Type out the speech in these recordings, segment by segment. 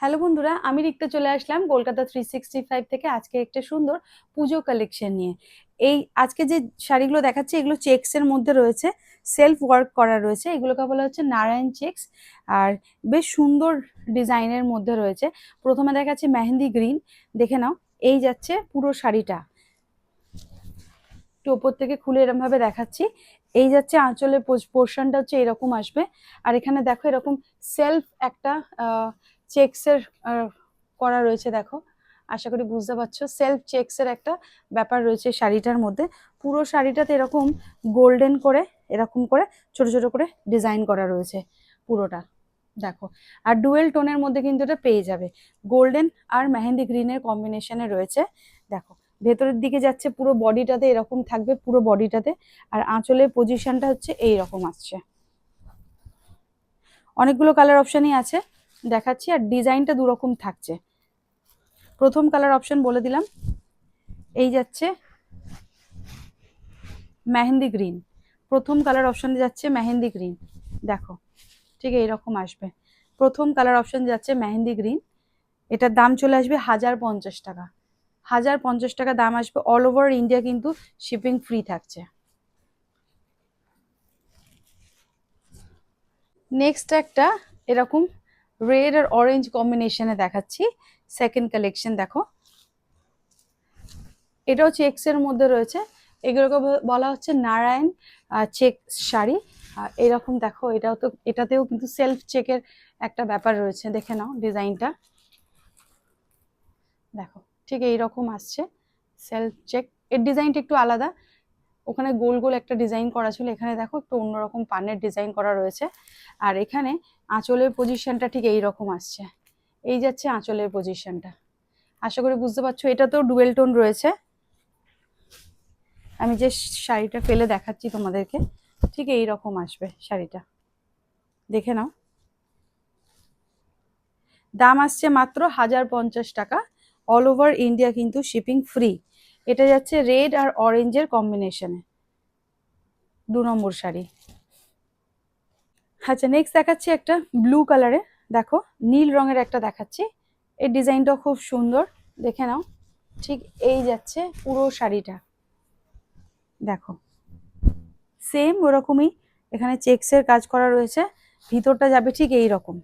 Hello বন্ধুরা, আমি রিক্তা চলে আসলাম কলকাতা 365 থেকে আজকে একটা সুন্দর পুজো কালেকশন নিয়ে। আজকে যে শাড়িগুলো দেখাচ্ছি এগুলো চেক্স এর মধ্যে রয়েছে, সেলফ ওয়ার্ক করা রয়েছে। এগুলোকে বলা হচ্ছে নারায়ণ চেক্স। আর বেশ সুন্দর ডিজাইনের মধ্যে রয়েছে। প্রথমে দেখাচ্ছি মেহেন্দি গ্রিন, দেখে নাও। এই যাচ্ছে পুরো শাড়িটা, একটু ওপর থেকে খুলে এরকম ভাবে দেখাচ্ছি। এই যাচ্ছে আঁচলের পোর্শনটা হচ্ছে এরকম আসবে। আর এখানে দেখো এরকম সেলফ একটা চেক্সের করা রয়েছে, দেখো। আশা করি বুঝতে পারছো, সেলফ চেক্সের একটা ব্যাপার রয়েছে শাড়িটার মধ্যে। পুরো শাড়িটাতে এরকম গোল্ডেন করে, এরকম করে ছোট ছোট করে ডিজাইন করা রয়েছে পুরোটা, দেখো। আর ডুয়েল টোনের মধ্যে কিন্তু এটা পেয়ে যাবে, গোল্ডেন আর মেহেন্দি গ্রিনের কম্বিনেশনে রয়েছে, দেখো। ভেতরের দিকে যাচ্ছে পুরো বডিটাতে এরকম থাকবে, পুরো বডিটাতে। আর আঁচলের পজিশনটা হচ্ছে এই রকম আসছে। অনেকগুলো কালার অপশনই আছে, দেখাচ্ছি। আর ডিজাইনটা দুরকম থাকছে। প্রথম কালার অপশন বলে দিলাম, এই যাচ্ছে মেহেন্দি গ্রিন। প্রথম কালার অপশন যাচ্ছে মেহেন্দি গ্রিন, দেখো। ঠিক এইরকম আসবে। প্রথম কালার অপশন যাচ্ছে মেহেন্দি গ্রিন। এটার দাম চলে আসবে 1050 টাকা। 1050 টাকা দাম আসবে। অল ওভার ইন্ডিয়া কিন্তু শিপিং ফ্রি থাকছে। নেক্সট একটা এরকম রেড আর অরেঞ্জ কম্বিনেশনে দেখাচ্ছি, সেকেন্ড কালেকশন, দেখো। এটাও চেক্স এর মধ্যে রয়েছে। এগুলোকে বলা হচ্ছে নারায়ণ চেক শাড়ি। এরকম দেখো, এটাতেও কিন্তু সেলফ চেকের একটা ব্যাপার রয়েছে, দেখে নাও ডিজাইনটা, দেখো। ঠিক এইরকম আসছে সেলফ চেক। এর ডিজাইনটা একটু আলাদা। ওখানে গোল গোল একটা ডিজাইন করা ছিল, এখানে দেখো একটু অন্যরকম পানের ডিজাইন করা রয়েছে। আর এখানে আঁচলের পজিশনটা ঠিক এইরকম আসছে। এই যাচ্ছে আঁচলের পজিশনটা। আশা করি বুঝতে পারছো, এটাতেও ডুয়েল টোন রয়েছে। আমি যে শাড়িটা ফেলে দেখাচ্ছি তোমাদেরকে, ঠিক এই রকম আসবে শাড়িটা, দেখে নাও। দাম আসছে মাত্র 1050 টাকা। অল ওভার ইন্ডিয়া কিন্তু শিপিং ফ্রি। এটা যাচ্ছে রেড আর অরেঞ্জের কম্বিনেশনে, 2 নম্বর শাড়ি। আচ্ছা, নেক্সট দেখাচ্ছি একটা ব্লু কালারে, দেখো। নীল রঙের একটা দেখাচ্ছি। এই ডিজাইনটাও খুব সুন্দর, দেখে নাও। ঠিক এই যাচ্ছে পুরো শাড়িটা, দেখো। সেম ওরকমই এখানে চেক্সের কাজ করা রয়েছে। ভিতরটা যাবে ঠিক এই রকম।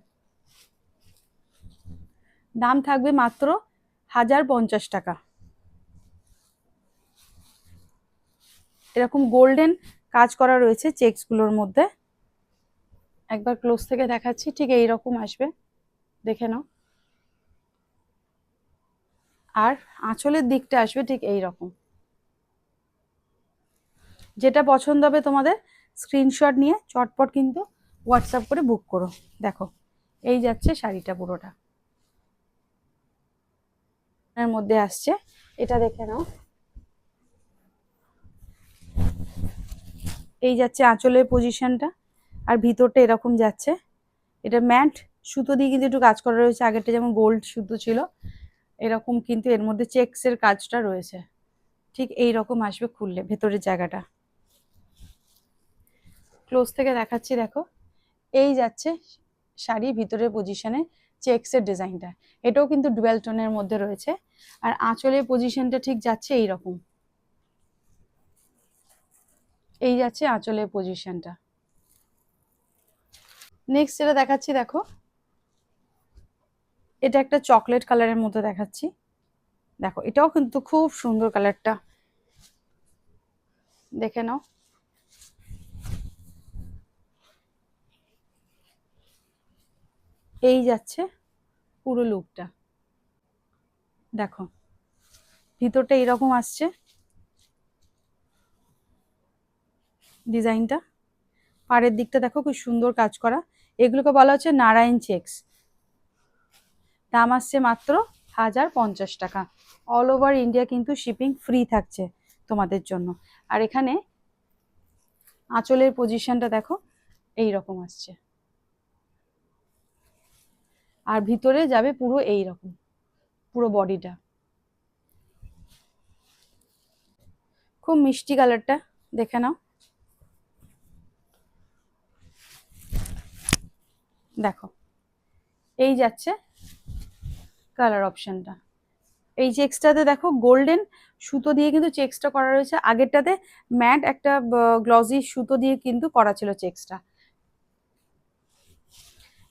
দাম থাকবে মাত্র 1050 টাকা। এরকম গোল্ডেন কাজ করা রয়েছে চেক্সগুলোর মধ্যে। একবার ক্লোজ থেকে দেখাচ্ছি, ঠিক এই রকম আসবে, দেখে নাও। আর আঁচলের দিকটা আসবে ঠিক এই রকম। যেটা পছন্দ হবে তোমাদের, স্ক্রিনশট নিয়ে চটপট কিন্তু হোয়াটসঅ্যাপ করে বুক করো, দেখো। এই যাচ্ছে শাড়িটা পুরোটা, এর মধ্যে আসছে। এটা দেখে নাও। এই যাচ্ছে আঁচলের পজিশনটা। আর ভিতরটা এরকম যাচ্ছে। এটা ম্যাট সুতো দিয়ে কিন্তু একটু কাজ করা রয়েছে। আগেরটা যেমন গোল্ড সুতো ছিল, এরকম কিন্তু এর মধ্যে চেক্সের কাজটা রয়েছে। ঠিক এই রকম আসবে খুললে ভেতরের জায়গাটা। ক্লোজ থেকে দেখাচ্ছি, দেখো। এই যাচ্ছে শাড়ি ভিতরের পজিশনে চেক্সের ডিজাইনটা। এটাও কিন্তু ডুয়েল টোনের মধ্যে রয়েছে। আর আঁচলের পজিশনটা ঠিক যাচ্ছে এই রকম। এই যাচ্ছে আঁচলের পজিশনটা। নেক্সট যেটা দেখাচ্ছি, দেখো। এটা একটা চকলেট কালারের মধ্যে দেখাচ্ছি, দেখো। এটাও কিন্তু খুব সুন্দর কালারটা, দেখে নাও। এই যাচ্ছে পুরো লুকটা, দেখো। ভিতরটা এরকম আসছে ডিজাইনটা। পাড়ের দিকটা দেখো খুব সুন্দর কাজ করা। এগুলোকে বলা হচ্ছে নারায়ণ চেক্স। দাম আসছে মাত্র 1050 টাকা। অল ওভার ইন্ডিয়া কিন্তু শিপিং ফ্রি থাকছে তোমাদের জন্য। আর এখানে আঁচলের পজিশনটা দেখো এই রকম আসছে। আর ভিতরে যাবে পুরো এই রকম, পুরো বডিটা। খুব মিষ্টি কালারটা, দেখে নাও, দেখো। এই যাচ্ছে কালার অপশনটা। এই চেক্সটাতে দেখো গোল্ডেন সুতো দিয়ে কিন্তু চেক্সটা করা রয়েছে, আগেরটাতে ম্যাট একটা গ্লসি সুতো দিয়ে কিন্তু করা ছিল চেক্সটা।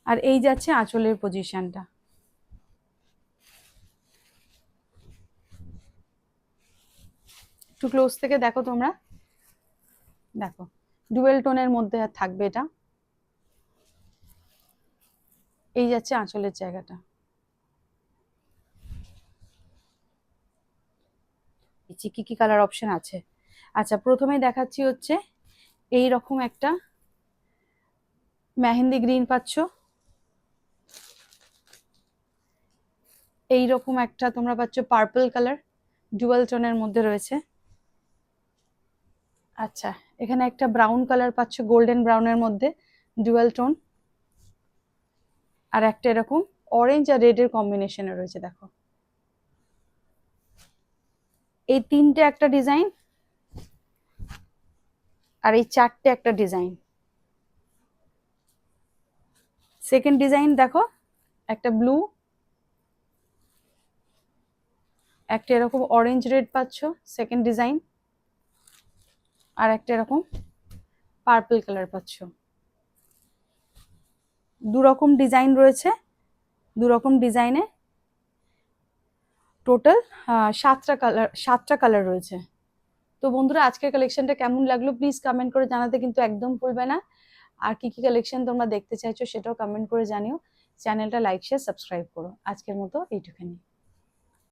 আর এই যাচ্ছে আঁচলের পজিশনটা। একটু ক্লোজ থেকে দেখো তোমরা, দেখো ডুয়েল টোনের মধ্যে থাকবে এটা। এই যাচ্ছে আঁচলের জায়গাটা। কি কি কালার অপশন আছে? আচ্ছা, প্রথমেই দেখাচ্ছি হচ্ছে এই রকম একটা মেহেন্দি গ্রিন পাচ্ছ, এইরকম একটা তোমরা পাচ্ছ পার্পল কালার, ডুয়াল টোনের মধ্যে রয়েছে। আচ্ছা, এখানে একটা ব্রাউন কালার পাচ্ছ, গোল্ডেন ব্রাউনের মধ্যে ডুয়াল টোন। আর একটা এরকম অরেঞ্জ আর রেড এর কম্বিনেশনে রয়েছে, দেখো। এই তিনটে একটা ডিজাইন, আর এই চারটে একটা ডিজাইন। সেকেন্ড ডিজাইন দেখো, একটা ব্লু, একটা এরকম অরেঞ্জ রেড পাচ্ছ সেকেন্ড ডিজাইন, আর একটা এরকম পার্পল কালার পাচ্ছ। দু রকম ডিজাইন রয়েছে, দু রকম ডিজাইনে টোটাল 7টা কালার রয়েছে। তো বন্ধুরা, আজকের কালেকশনটা কেমন লাগলো প্লিজ কমেন্ট করে জানাতে কিন্তু একদম ভুলবে না। আর কি কি কালেকশন তোমরা দেখতে চাইছো সেটাও কমেন্ট করে জানিও। চ্যানেলটা লাইক শেয়ার সাবস্ক্রাইব করো। আজকের মতো এইটুখানি।